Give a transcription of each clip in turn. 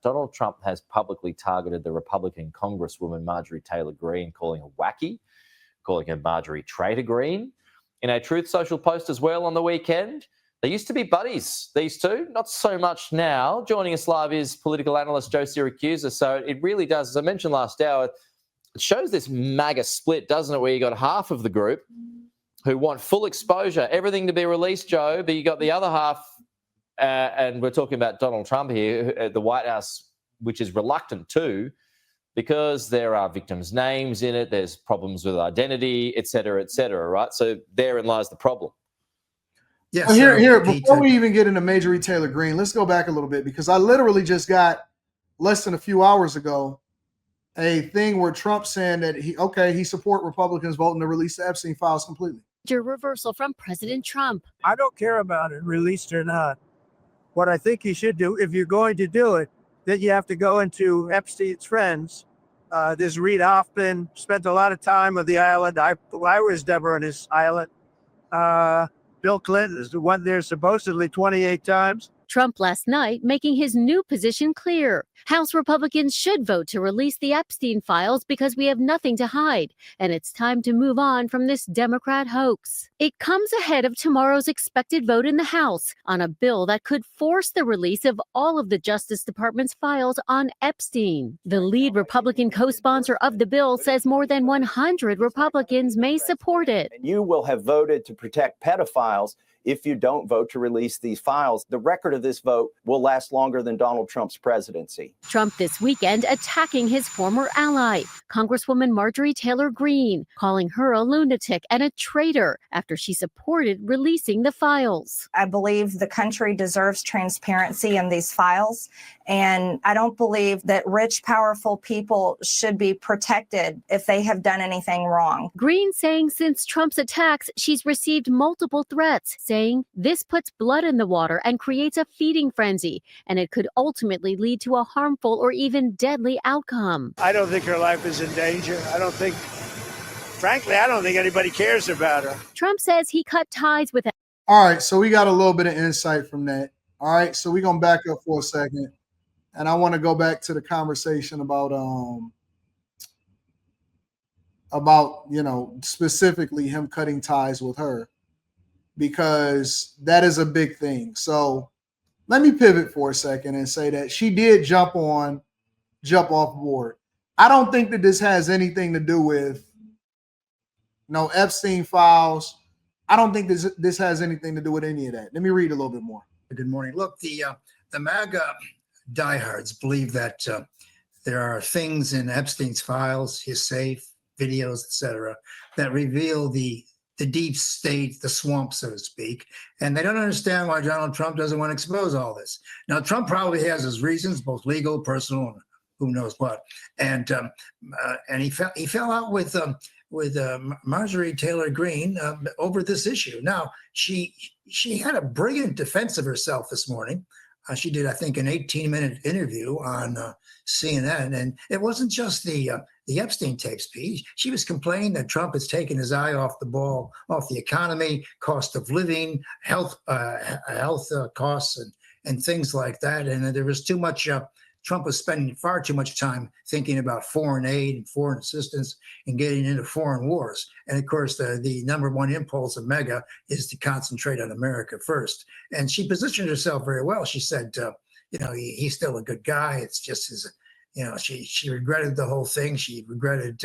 Donald Trump has publicly targeted the Republican Congresswoman Marjorie Taylor Greene, calling her wacky, calling her Marjorie Traitor Greene. In a Truth Social post as well on the weekend, they used to be buddies, these two, not so much now. Joining us live is political analyst Joe Siracusa. So it really does, as I mentioned last hour, it shows this MAGA split, doesn't it, where you got half of the group who want full exposure, everything to be released, Joe, but you got the other half, and we're talking about Donald Trump here, at the White House, which is reluctant too, because there are victims' names in it, there's problems with identity, et cetera, right? So therein lies the problem. Yes. Well, here, before we even get into Marjorie Taylor Greene, let's go back a little bit, because I literally just got, less than a few hours ago, a thing where Trump saying that he support Republicans voting to release the Epstein files completely. Your reversal from President Trump. I don't care about it, released or not. What I think you should do, if you're going to do it, then you have to go into Epstein's friends. This Reid Hoffman spent a lot of time on the island. I was never on his island. Bill Clinton is the one there supposedly 28 times. Trump last night making his new position clear. House Republicans should vote to release the Epstein files because we have nothing to hide, and it's time to move on from this Democrat hoax. It comes ahead of tomorrow's expected vote in the House on a bill that could force the release of all of the Justice Department's files on Epstein. The lead Republican co-sponsor of the bill says more than 100 Republicans may support it. You will have voted to protect pedophiles if you don't vote to release these files. The record of this vote will last longer than Donald Trump's presidency. Trump this weekend attacking his former ally, Congresswoman Marjorie Taylor Greene, calling her a lunatic and a traitor after she supported releasing the files. I believe the country deserves transparency in these files, and I don't believe that rich, powerful people should be protected if they have done anything wrong. Greene saying since Trump's attacks, she's received multiple threats, saying this puts blood in the water and creates a feeding frenzy, and it could ultimately lead to a harmful or even deadly outcome. I don't think her life is in danger. Frankly, I don't think anybody cares about her. Trump says he cut ties with her. All right, so we got a little bit of insight from that. All right, so we're going to back up for a second, and I want to go back to the conversation about specifically him cutting ties with her, because that is a big thing. So let me pivot for a second and say that she did jump off board. I don't think that this has anything to do with Epstein files. I don't think this has anything to do with any of that. Let me read a little bit more. Good morning. Look, the MAGA diehards believe that there are things in Epstein's files, his safe, videos, etc., that reveal the deep state, the swamp, so to speak. And they don't understand why Donald Trump doesn't want to expose all this. Now, Trump probably has his reasons, both legal, personal, and who knows what. And he fell out with Marjorie Taylor Greene over this issue. Now, she had a brilliant defense of herself this morning. She did, I think, an 18-minute interview on CNN, and it wasn't just the Epstein tapes, Pete. She was complaining that Trump has taken his eye off the ball, off the economy, cost of living, health costs, and things like that. And there was too much. Trump was spending far too much time thinking about foreign aid and foreign assistance and getting into foreign wars. And of course, the number one impulse of MAGA is to concentrate on America first. And she positioned herself very well. She said, he's still a good guy. It's just his, she regretted the whole thing. She regretted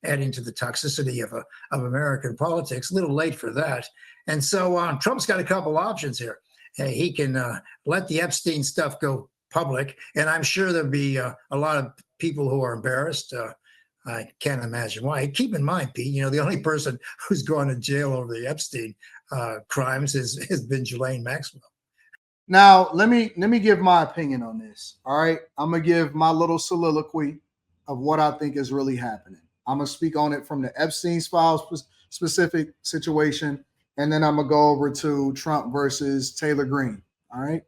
adding to the toxicity of American politics. A little late for that. And so Trump's got a couple options here. He can let the Epstein stuff go public, and I'm sure there'll be a lot of people who are embarrassed. I can't imagine why. Keep in mind, Pete, the only person who's gone to jail over the Epstein crimes has been Ghislaine Maxwell. Now, let me give my opinion on this. All right, I'm gonna give my little soliloquy of what I think is really happening. I'm gonna speak on it from the Epstein files specific situation, and then I'm gonna go over to Trump versus Taylor Greene. All right.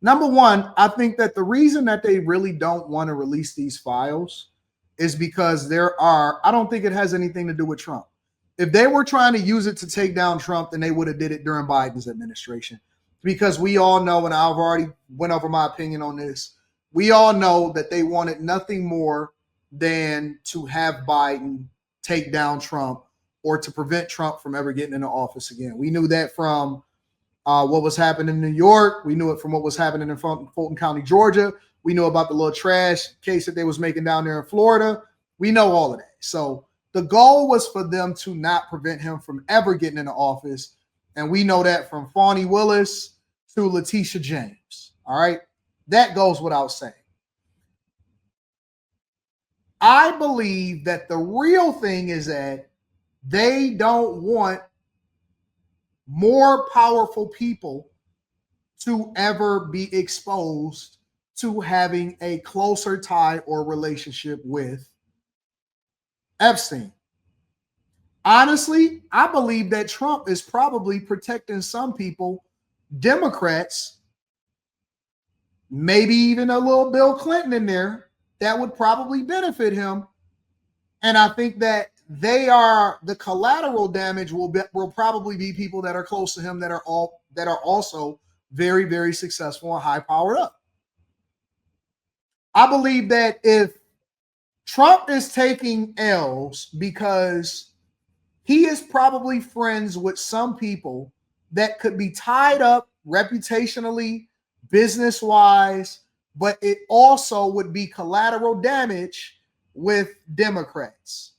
Number one, I think that the reason that they really don't want to release these files is because I don't think it has anything to do with Trump. If they were trying to use it to take down Trump, then they would have did it during Biden's administration. Because we all know, and I've already went over my opinion on this, we all know that they wanted nothing more than to have Biden take down Trump or to prevent Trump from ever getting into office again. We knew that from what was happening in New York. We knew it from what was happening in Fulton County, Georgia. We knew about the little trash case that they was making down there in Florida. We know all of that. So the goal was for them to not prevent him from ever getting into office. And we know that from Fani Willis to Letitia James. All right. That goes without saying. I believe that the real thing is that they don't want more powerful people to ever be exposed to having a closer tie or relationship with Epstein. Honestly, I believe that Trump is probably protecting some people, Democrats, maybe even a little Bill Clinton in there, that would probably benefit him. And I think that the collateral damage will probably be people that are close to him that are also very, very successful and high powered up. I believe that if Trump is taking L's because he is probably friends with some people that could be tied up reputationally, business-wise, but it also would be collateral damage with Democrats.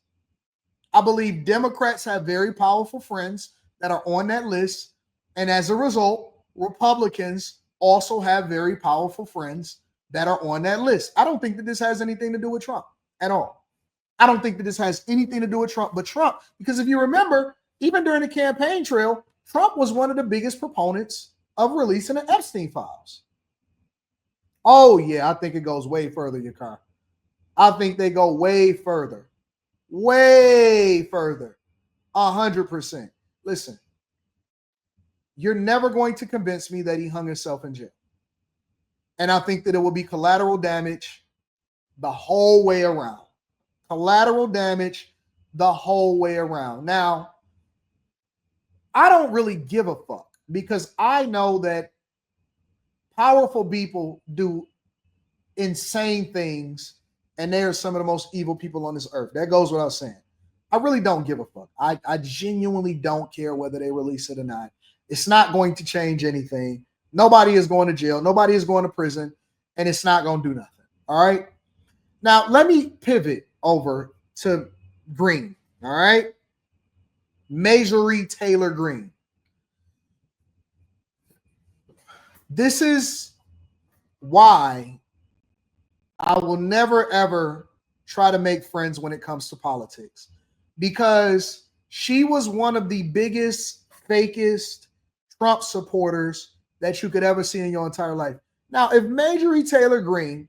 I believe Democrats have very powerful friends that are on that list. And as a result, Republicans also have very powerful friends that are on that list. I don't think that this has anything to do with Trump at all. I don't think that this has anything to do with Trump, but Trump, because if you remember, even during the campaign trail, Trump was one of the biggest proponents of releasing the Epstein files. Oh, yeah, I think it goes way further, Yakar. I think they go way further. Way further. 100%. Listen, you're never going to convince me that he hung himself in jail. And I think that it will be collateral damage the whole way around. Collateral damage the whole way around. Now, I don't really give a fuck because I know that powerful people do insane things and they are some of the most evil people on this earth. That goes without saying. I really don't give a fuck. I genuinely don't care whether they release it or not. It's not going to change anything. Nobody is going to jail. Nobody is going to prison, and it's not going to do nothing. All right. Now, let me pivot over to Green. All right. Marjorie Taylor Greene. This is why I will never, ever try to make friends when it comes to politics, because she was one of the biggest, fakest Trump supporters that you could ever see in your entire life. Now, if Marjorie Taylor Greene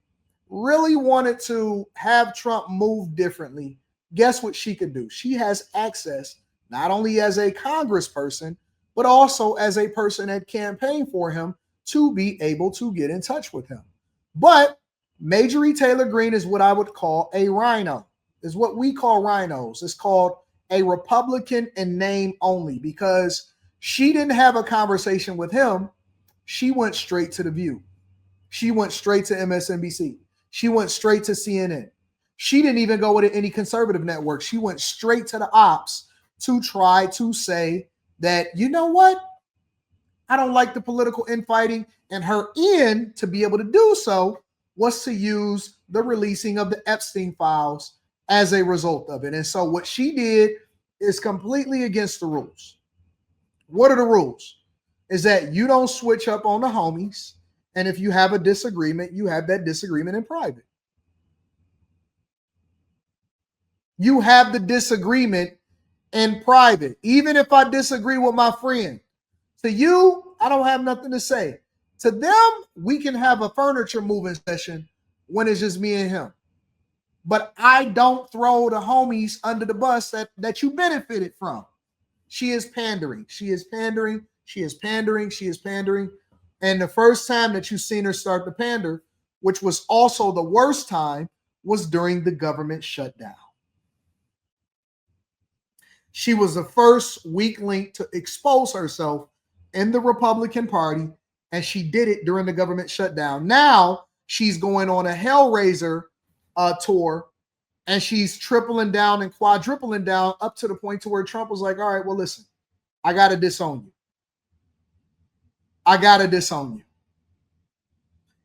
really wanted to have Trump move differently, guess what she could do? She has access not only as a congressperson, but also as a person that campaigned for him to be able to get in touch with him. But Marjorie Taylor Greene is what I would call a rhino, is what we call rhinos. It's called a Republican in name only, because she didn't have a conversation with him. She went straight to The View. She went straight to MSNBC. She went straight to CNN. She didn't even go with any conservative network. She went straight to the ops to try to say that, you know what? I don't like the political infighting. And her end to be able to do so was to use the releasing of the Epstein files as a result of it. And so what she did is completely against the rules. What are the rules? Is that you don't switch up on the homies. And if you have a disagreement, you have that disagreement in private. You have the disagreement in private. Even if I disagree with my friend, to you, I don't have nothing to say. To them, we can have a furniture moving session when it's just me and him. But I don't throw the homies under the bus that you benefited from. She is pandering. She is pandering. She is pandering. She is pandering. And the first time that you've seen her start to pander, which was also the worst time, was during the government shutdown. She was the first weak link to expose herself in the Republican Party, and she did it during the government shutdown. Now she's going on a Hellraiser tour, and she's tripling down and quadrupling down up to the point to where Trump was like, all right, well, listen, I got to disown you. I got to disown you.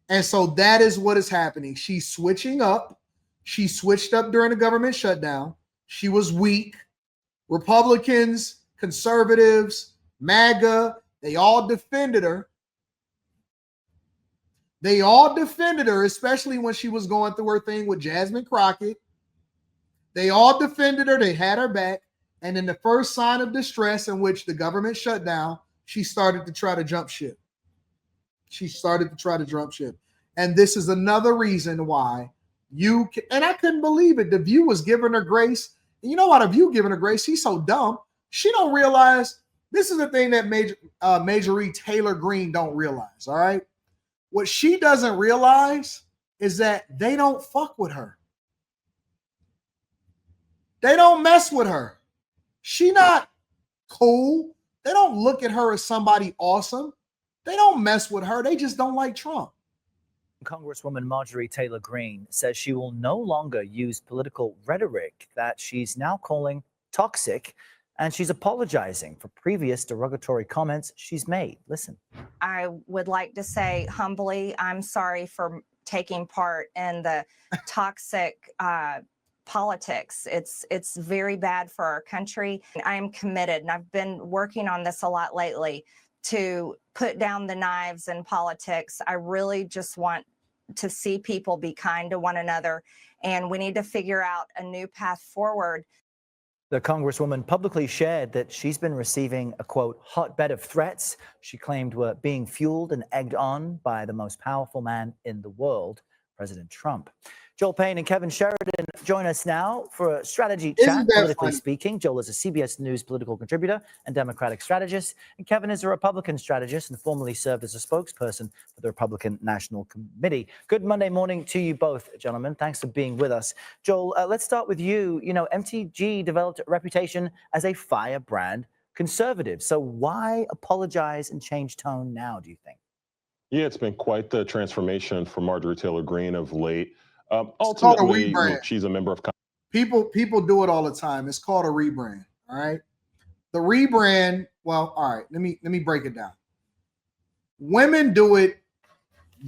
And so that is what is happening. She's switching up. She switched up during the government shutdown. She was weak. Republicans, conservatives, MAGA, they all defended her. They all defended her, especially when she was going through her thing with Jasmine Crockett. They all defended her. They had her back. And in the first sign of distress in which the government shut down, she started to try to jump ship. She started to try to jump ship. And this is another reason why you can, and I couldn't believe it. The View was giving her grace. And you know why The View giving her grace? She's so dumb. She don't realize this is the thing that Marjorie Taylor Greene don't realize. All right. What she doesn't realize is that they don't fuck with her. They don't mess with her. She not cool. They don't look at her as somebody awesome. They don't mess with her. They just don't like Trump. Congresswoman Marjorie Taylor Greene says she will no longer use political rhetoric that she's now calling toxic, and she's apologizing for previous derogatory comments she's made. Listen. I would like to say humbly, I'm sorry for taking part in the toxic politics. It's very bad for our country. I am committed, and I've been working on this a lot lately, to put down the knives in politics. I really just want to see people be kind to one another, and we need to figure out a new path forward. The Congresswoman publicly shared that she's been receiving a, quote, hotbed of threats she claimed were being fueled and egged on by the most powerful man in the world, President Trump. Joel Payne and Kevin Sheridan join us now for a strategy chat, politically speaking. Joel is a CBS News political contributor and Democratic strategist, and Kevin is a Republican strategist and formerly served as a spokesperson for the Republican National Committee. Good Monday morning to you both, gentlemen. Thanks for being with us. Joel, let's start with you. You know, MTG developed a reputation as a firebrand conservative. So why apologize and change tone now, do you think? Yeah, it's been quite the transformation for Marjorie Taylor Greene of late. Ultimately, look, she's a member of people do it all the time. It's called a rebrand. All right. The rebrand, well, all right, let me break it down. Women do it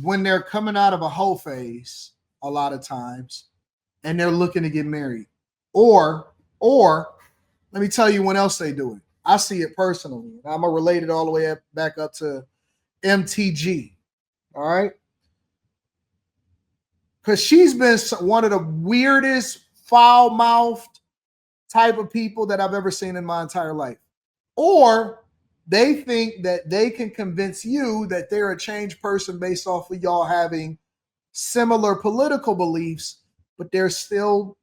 when they're coming out of a hoe phase a lot of times and they're looking to get married. Or let me tell you when else they do it. I see it personally. I'm gonna relate it all the way back up to MTG. All right. Because she's been one of the weirdest, foul-mouthed type of people that I've ever seen in my entire life. Or they think that they can convince you that they're a changed person based off of y'all having similar political beliefs, but they're still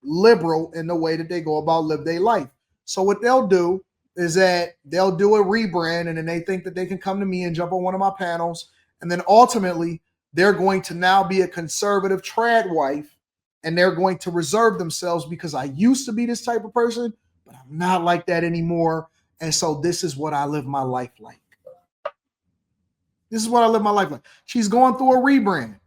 liberal in the way that they go about live their life. So what they'll do is that they'll do a rebrand, and then they think that they can come to me and jump on one of my panels, and then ultimately they're going to now be a conservative trad wife, and they're going to reserve themselves because I used to be this type of person, but I'm not like that anymore. And so this is what I live my life like. This is what I live my life like. She's going through a rebrand.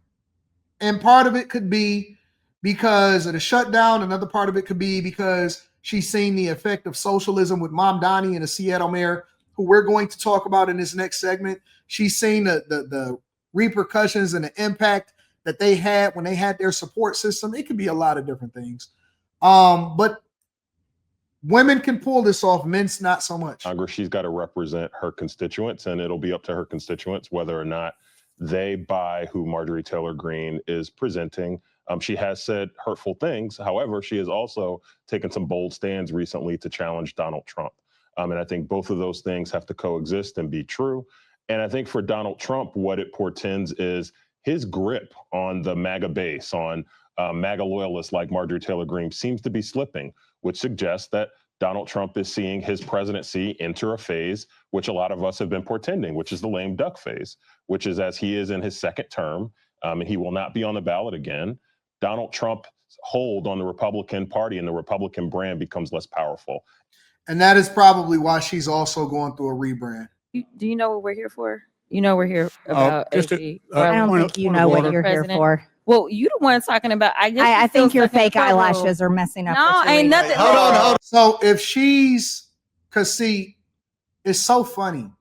And part of it could be because of the shutdown. Another part of it could be because she's seen the effect of socialism with Mom Donnie and the Seattle mayor, who we're going to talk about in this next segment. She's seen the repercussions and the impact that they had when they had their support system. It could be a lot of different things. But women can pull this off. Men's not so much. Congress, she's got to represent her constituents, and it'll be up to her constituents whether or not they buy who Marjorie Taylor Greene is presenting. She has said hurtful things. However, she has also taken some bold stands recently to challenge Donald Trump. And I think both of those things have to coexist and be true. And I think for Donald Trump, what it portends is his grip on the MAGA base, on MAGA loyalists like Marjorie Taylor Greene, seems to be slipping, which suggests that Donald Trump is seeing his presidency enter a phase which a lot of us have been portending, which is the lame duck phase, which is as he is in his second term, and he will not be on the ballot again. Donald Trump's hold on the Republican Party and the Republican brand becomes less powerful. And that is probably why she's also going through a rebrand. Do you know what we're here for? You know we're here about just a- AG. I don't point think of- you point of know what order. you're here President. for. Well, you the one talking about. I guess I you're think still your stuck in the fake courtroom. eyelashes are messing up. No, what you're ain't reading. nothing. Hold on. So if she's, because see, it's so funny.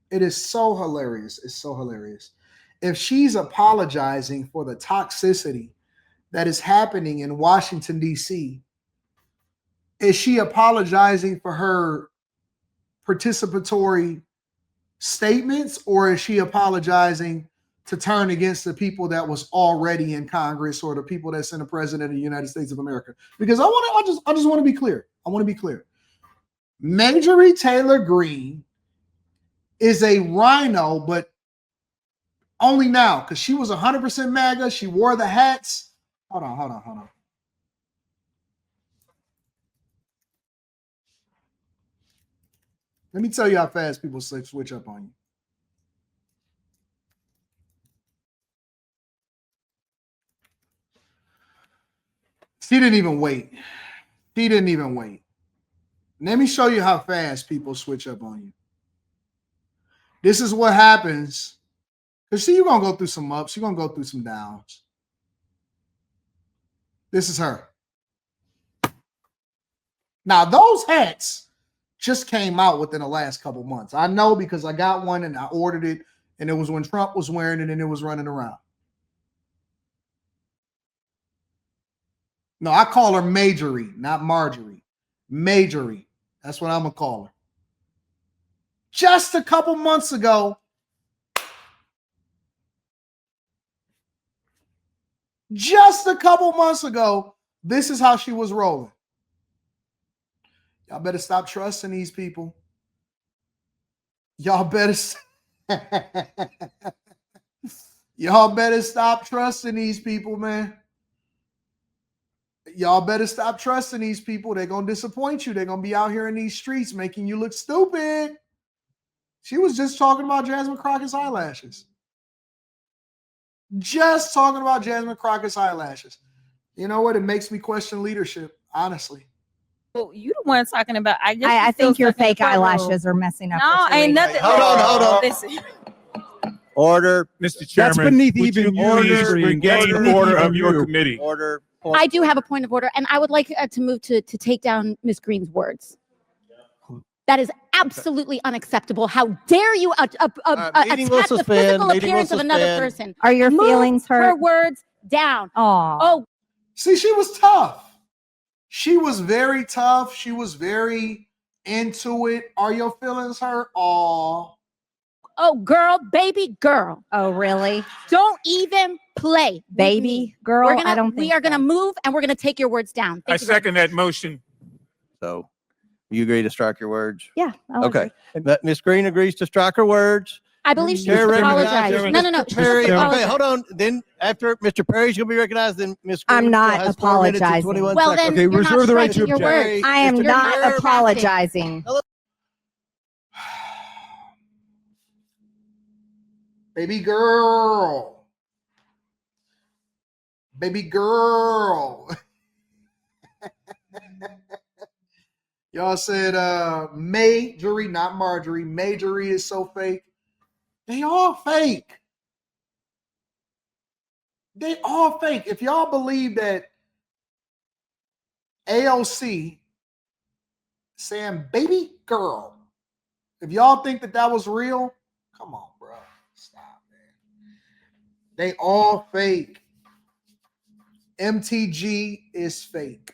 It is so hilarious. It's so hilarious. If she's apologizing for the toxicity that is happening in Washington, D.C., is she apologizing for her participatory statements, or is she apologizing to turn against the people that was already in Congress or the people that's in the president of the United States of America? Because I just want to be clear. I want to be clear. Marjorie Taylor Greene is a rhino, but only now, because she was 100% MAGA. She wore the hats. Hold on. Let me tell you how fast people switch up on you. She didn't even wait. Let me show you how fast people switch up on you. This is what happens. Because see, you're going to go through some ups. You're going to go through some downs. This is her. Now, those hats just came out within the last couple months. I know because I got one and I ordered it, and it was when Trump was wearing it and it was running around. No, I call her Marjorie, not Marjorie. Marjorie. That's what I'm going to call her. Just a couple months ago, this is how she was rolling. Y'all better stop trusting these people. Y'all better stop trusting these people, man. Y'all better stop trusting these people. They're going to disappoint you. They're going to be out here in these streets making you look stupid. She was just talking about Jasmine Crockett's eyelashes. Just talking about Jasmine Crockett's eyelashes. You know what? It makes me question leadership, honestly. Well, you the one talking about. I guess I think your stuck in the fake courtroom. eyelashes are messing up. No, what you're ain't reading. nothing. Hold on. Listen. Order. Mr. Chairman, That's beneath would even you please regain order of your committee? Order. I do have a point of order, and I would like to move to take down Ms. Green's words. That is absolutely unacceptable. How dare you attack the physical appearance of another person? Are your Move feelings hurt? her words down. Oh, See, she was tough. She was very tough. She was very into it. Are your feelings hurt? Oh, girl, baby girl. Oh, really? Don't even play. Baby girl? We're gonna, I don't think we are going to so. move, and we're going to take your words down. I second that motion. So you agree to strike your words? Yeah. Okay. Ms. Green agrees to strike her words. I believe she Chair should recognizes apologize. No. Mr. She Perry. should Okay, apologize. hold on. Then after Mr. Perry's going to be recognized, then Ms. Green I'm not has 4 minutes and apologizing. 21 Well, seconds. then you're not reserve the right to striking your object. words. I am Mr. not Perry. apologizing. baby girl. Baby girl. Y'all said Marjorie, not Marjorie. Marjorie is so fake. They all fake. They all fake. If y'all believe that AOC saying baby girl, if y'all think that was real, come on, bro. Stop, man. They all fake. MTG is fake.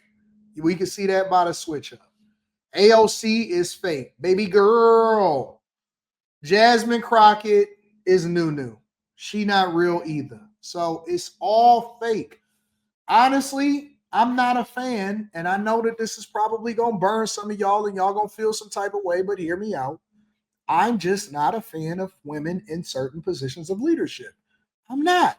We can see that by the switch up. AOC is fake. Baby girl. Jasmine Crockett is new. She not real either. So it's all fake. Honestly, I'm not a fan, and I know that this is probably going to burn some of y'all, and y'all going to feel some type of way, but hear me out. I'm just not a fan of women in certain positions of leadership. I'm not,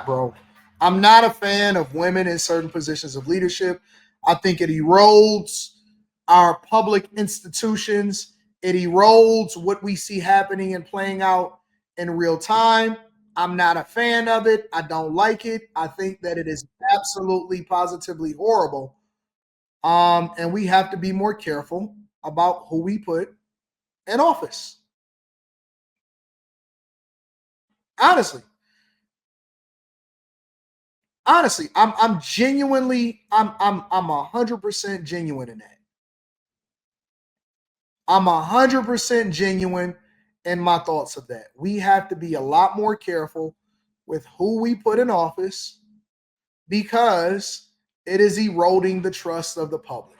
bro. I'm not a fan of women in certain positions of leadership. I think it erodes our public institutions. It erodes what we see happening and playing out in real time. I'm not a fan of it. I don't like it. I think that it is absolutely, positively horrible. And we have to be more careful about who we put in office. Honestly, I'm genuinely, I'm 100% genuine in that. I'm 100% genuine in my thoughts of that. We have to be a lot more careful with who we put in office because it is eroding the trust of the public.